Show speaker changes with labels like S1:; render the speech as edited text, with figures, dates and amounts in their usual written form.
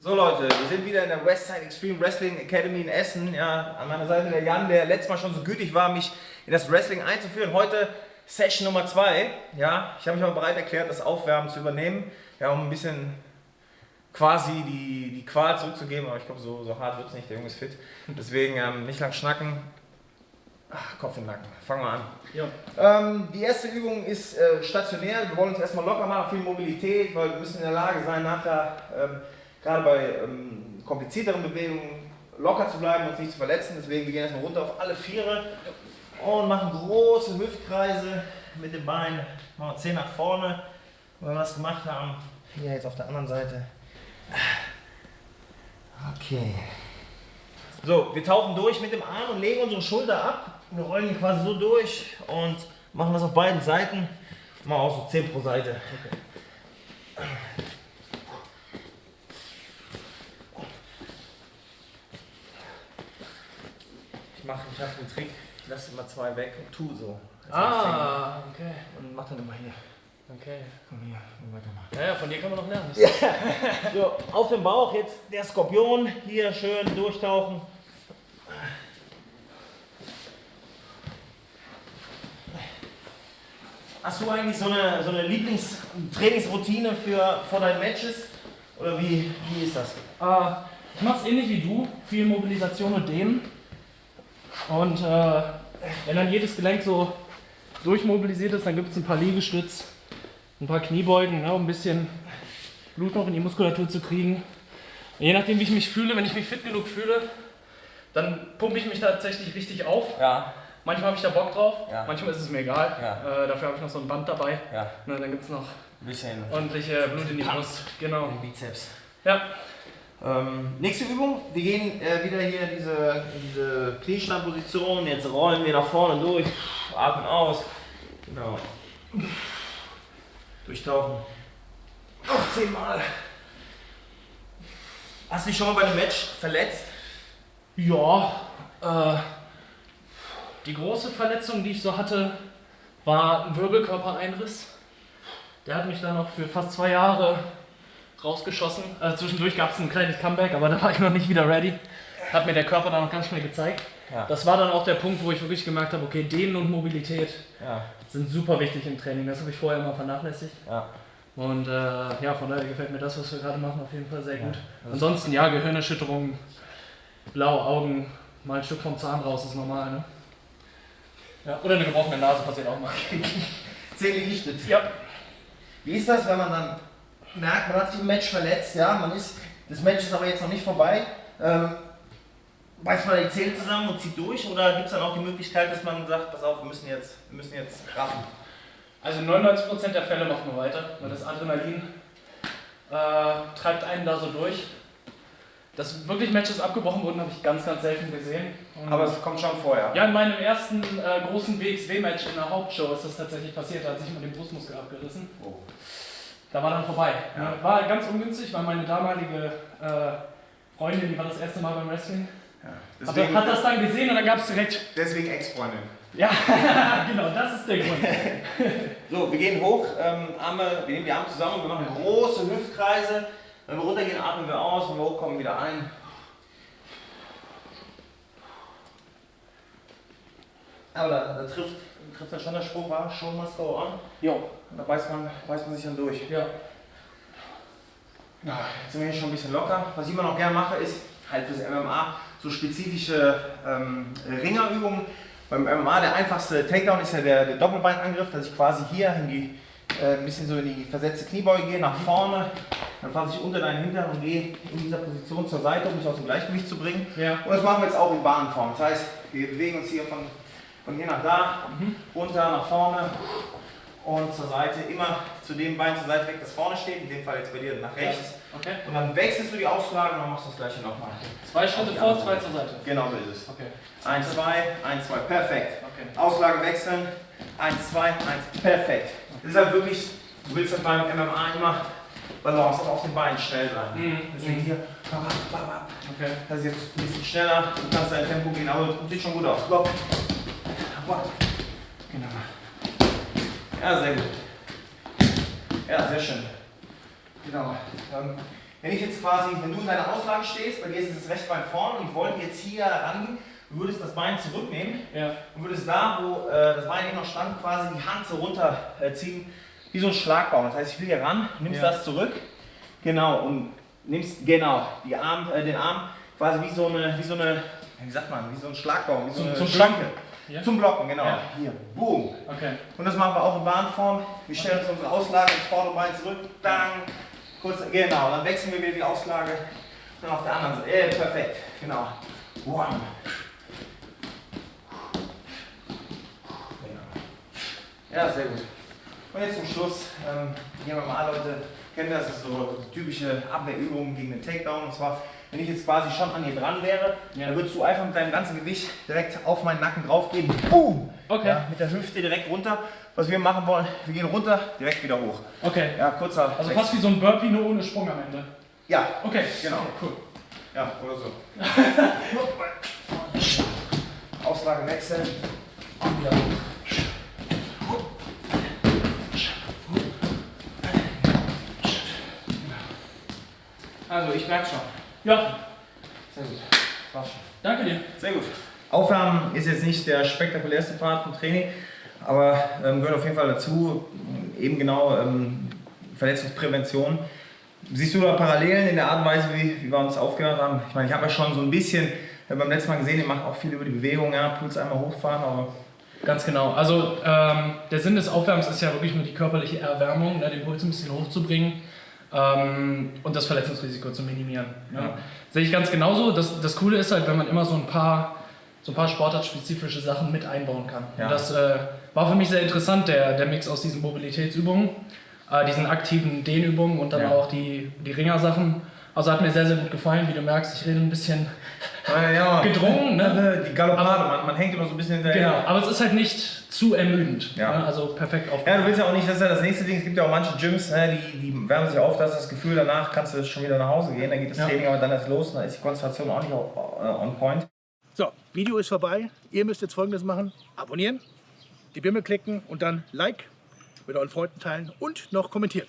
S1: So Leute, wir sind wieder in der Westside Extreme Wrestling Academy in Essen. Ja, an meiner Seite der Jan, der letztes Mal schon so gütig war, mich in das Wrestling einzuführen. Heute Session Nummer 2. Ja, ich habe mich mal bereit erklärt, das Aufwärmen zu übernehmen, ja, um ein bisschen quasi die Qual zurückzugeben. Aber ich glaube, so hart wird es nicht, der Junge ist fit. Deswegen nicht lang schnacken. Kopf in den Nacken. Fangen wir an. Ja. Die erste Übung ist stationär. Wir wollen uns erstmal locker machen, viel Mobilität, weil wir müssen in der Lage sein, nachher gerade bei komplizierteren Bewegungen locker zu bleiben und uns nicht zu verletzen. Deswegen wir gehen erstmal runter auf alle Viere und machen große Hüftkreise mit den Beinen. Machen wir 10 nach vorne. Und wenn wir das gemacht haben, hier jetzt auf der anderen Seite. Okay. So, wir tauchen durch mit dem Arm und legen unsere Schulter ab. Wir rollen ihn quasi so durch und machen das auf beiden Seiten. Machen auch so 10 pro Seite. Okay. Ich habe einen Trick, ich lasse immer 2 weg und tu so.
S2: Okay.
S1: Und mach dann immer hier.
S2: Okay.
S1: Komm hier, weitermachen.
S2: Ja, von dir kann man noch lernen.
S1: Ja. So, auf dem Bauch jetzt der Skorpion. Hier schön durchtauchen. Hast du eigentlich so eine Lieblingstrainingsroutine vor deinen Matches? Oder wie ist das?
S2: Ich mache es ähnlich wie du, viel Mobilisation und Dehnen. Und wenn dann jedes Gelenk so durchmobilisiert ist, dann gibt es ein paar Liegestütz, ein paar Kniebeugen, ne, um ein bisschen Blut noch in die Muskulatur zu kriegen. Und je nachdem, wie ich mich fühle, wenn ich mich fit genug fühle, dann pumpe ich mich tatsächlich richtig auf.
S1: Ja.
S2: Manchmal habe ich da Bock drauf,
S1: Ja.
S2: Manchmal ist es mir egal.
S1: Ja.
S2: Dafür habe ich noch so ein Band dabei.
S1: Ja.
S2: Ne, dann gibt es noch
S1: Ein bisschen
S2: ordentliche Blut in die Brust. Genau.
S1: in den Bizeps.
S2: Ja.
S1: Nächste Übung, wir gehen wieder hier in diese Knieschlandposition, jetzt rollen wir nach vorne durch, atmen aus, genau, durchtauchen, 10 Mal. Hast du dich schon mal bei einem Match verletzt?
S2: Ja, die große Verletzung, die ich so hatte, war ein Wirbelkörpereinriss. Der hat mich dann noch für fast 2 Jahre rausgeschossen. Also zwischendurch gab es ein kleines Comeback, aber da war ich noch nicht wieder ready. Hat mir der Körper dann noch ganz schnell gezeigt.
S1: Ja.
S2: Das war dann auch der Punkt, wo ich wirklich gemerkt habe, okay, Dehnen und Mobilität sind super wichtig im Training. Das habe ich vorher immer vernachlässigt.
S1: Ja.
S2: Und ja, von daher gefällt mir das, was wir gerade machen, auf jeden Fall sehr gut.
S1: Ja.
S2: Ansonsten, ja, Gehirnerschütterung, blaue Augen, mal ein Stück vom Zahn raus ist normal, ne? Ja, oder eine gebrochene Nase passiert auch mal.
S1: 10 Liegestütze.
S2: Ja.
S1: Wie ist das, wenn man dann merkt, man hat sich im Match verletzt, ja, das Match ist aber jetzt noch nicht vorbei, beißt man die Zähne zusammen und zieht durch, oder gibt es dann auch die Möglichkeit, dass man sagt, pass auf, wir müssen jetzt raffen?
S2: Also 99% der Fälle macht man weiter, weil das Adrenalin treibt einen da so durch. Dass wirklich Matches abgebrochen wurden, habe ich ganz, ganz selten gesehen. Und
S1: Aber es kommt schon vorher.
S2: ja, in meinem ersten großen WXW-Match in der Hauptshow ist das tatsächlich passiert, da hat sich mal den Brustmuskel abgerissen.
S1: Oh.
S2: Da war dann vorbei.
S1: Ja.
S2: War ganz ungünstig, weil meine damalige Freundin, die war das erste Mal beim Wrestling, hat das dann gesehen und dann gab es direkt...
S1: Deswegen Ex-Freundin.
S2: Ja, genau, das ist der Grund.
S1: So, wir gehen hoch, wir nehmen die Arme zusammen und wir machen große Hüftkreise. Wenn wir runtergehen, atmen wir aus, wenn wir hochkommen, wieder ein. Aber da trifft dann schon der Spruch, war Show must go on.
S2: Jo.
S1: Da beißt man sich dann durch.
S2: Ja.
S1: Ja, jetzt sind wir hier schon ein bisschen locker. Was ich immer noch gerne mache, ist halt fürs MMA so spezifische Ringerübungen. Beim MMA der einfachste Takedown ist ja der Doppelbeinangriff, dass ich quasi hier ein bisschen so in die versetzte Kniebeuge gehe, nach vorne. Dann fasse ich unter deinen Hintern und gehe in dieser Position zur Seite, um mich aus dem Gleichgewicht zu bringen. Ja. Und das machen wir jetzt auch in Bahnform. Das heißt, wir bewegen uns hier von hier nach da, runter, nach vorne und zur Seite. Immer zu dem Bein zur Seite weg, das vorne steht. In dem Fall jetzt bei dir nach rechts.
S2: Okay.
S1: Und dann wechselst du die Auslage und dann machst du das gleiche nochmal.
S2: 2 Schritte vor, 2 zur Seite.
S1: Genau so ist es.
S2: Okay.
S1: 1, 2, 1, 2, perfekt.
S2: Okay.
S1: Auslage wechseln, 1, 2, 1, perfekt. Das ist halt wirklich, du willst halt beim MMA immer Balance auf den Beinen schnell sein. Deswegen hier,
S2: okay.
S1: Das ist jetzt ein bisschen schneller, du kannst dein Tempo gehen, aber sieht schon gut aus. Block. Genau. Ja, sehr gut. Ja, sehr schön. Genau. Wenn ich jetzt quasi, wenn du in deiner Auslage stehst, bei dir ist das rechte Bein vorne und ich wollte jetzt hier rangehen, du würdest das Bein zurücknehmen und würdest da, wo das Bein eben noch stand, quasi die Hand so runterziehen, wie so ein Schlagbaum. Das heißt, ich will hier ran, nimmst das zurück, genau, und nimmst den Arm quasi wie so eine, wie sagt man, wie so ein Schlagbaum, wie so eine Schranke. Ja? Zum Blocken, genau. Ja. Hier, boom. Okay. Und das machen wir auch in Bahnform. Wir stellen uns unsere Auslage, das Vorderbein zurück, dann kurz, genau, dann wechseln wir wieder die Auslage. Dann auf der anderen Seite, perfekt, genau. Wow. Ja, sehr gut. Und jetzt zum Schluss, die MMA-Leute kennen das, ist so typische Abwehrübungen gegen den Takedown. Und zwar, wenn ich jetzt quasi schon an dir dran wäre, dann würdest du einfach mit deinem ganzen Gewicht direkt auf meinen Nacken drauf gehen. Boom! Okay. Ja, mit der Hüfte direkt runter. Was wir machen wollen, wir gehen runter, direkt wieder hoch.
S2: Okay.
S1: Ja, kurzer.
S2: Also fast wie so ein Burpee, nur ohne Sprung am Ende.
S1: Ja.
S2: Okay.
S1: Genau.
S2: Cool.
S1: Ja, oder so. Auslage wechseln. Und wieder hoch. Also, ich merke schon.
S2: Ja.
S1: Sehr gut. Das war's schon.
S2: Danke dir.
S1: Sehr gut. Aufwärmen ist jetzt nicht der spektakulärste Part vom Training, aber gehört auf jeden Fall dazu. Eben genau Verletzungsprävention. Siehst du da Parallelen in der Art und Weise, wie wir uns aufgehört haben? Ich meine, ich habe ja schon so ein bisschen beim letzten Mal gesehen, ihr macht auch viel über die Bewegung, ja, Puls einmal hochfahren, aber...
S2: Ganz genau. Also der Sinn des Aufwärmens ist ja wirklich nur die körperliche Erwärmung, ne, den Puls ein bisschen hochzubringen und das Verletzungsrisiko zu minimieren. Ne? Ja. Sehe ich ganz genauso. Das Coole ist halt, wenn man immer so ein paar sportartspezifische Sachen mit einbauen kann. Ja. Und das war für mich sehr interessant, der Mix aus diesen Mobilitätsübungen, diesen aktiven Dehnübungen und dann auch die Ringersachen. Also hat mir sehr, sehr gut gefallen, wie du merkst, ich rede ein bisschen gedrungen. Ne?
S1: Die Galoppade, man hängt immer so ein bisschen hinterher.
S2: Genau, aber es ist halt nicht zu ermüdend. Ja. Ne? Also perfekt aufgebaut.
S1: Ja, du willst ja auch nicht, das ist ja das nächste Ding, es gibt ja auch manche Gyms, die wärmen sich auf, da ist das Gefühl, danach kannst du schon wieder nach Hause gehen, dann geht das Training aber dann erst los, dann ist die Konzentration auch nicht on point.
S3: So, Video ist vorbei. Ihr müsst jetzt Folgendes machen: Abonnieren, die Bimmel klicken und dann Like mit euren Freunden teilen und noch kommentieren.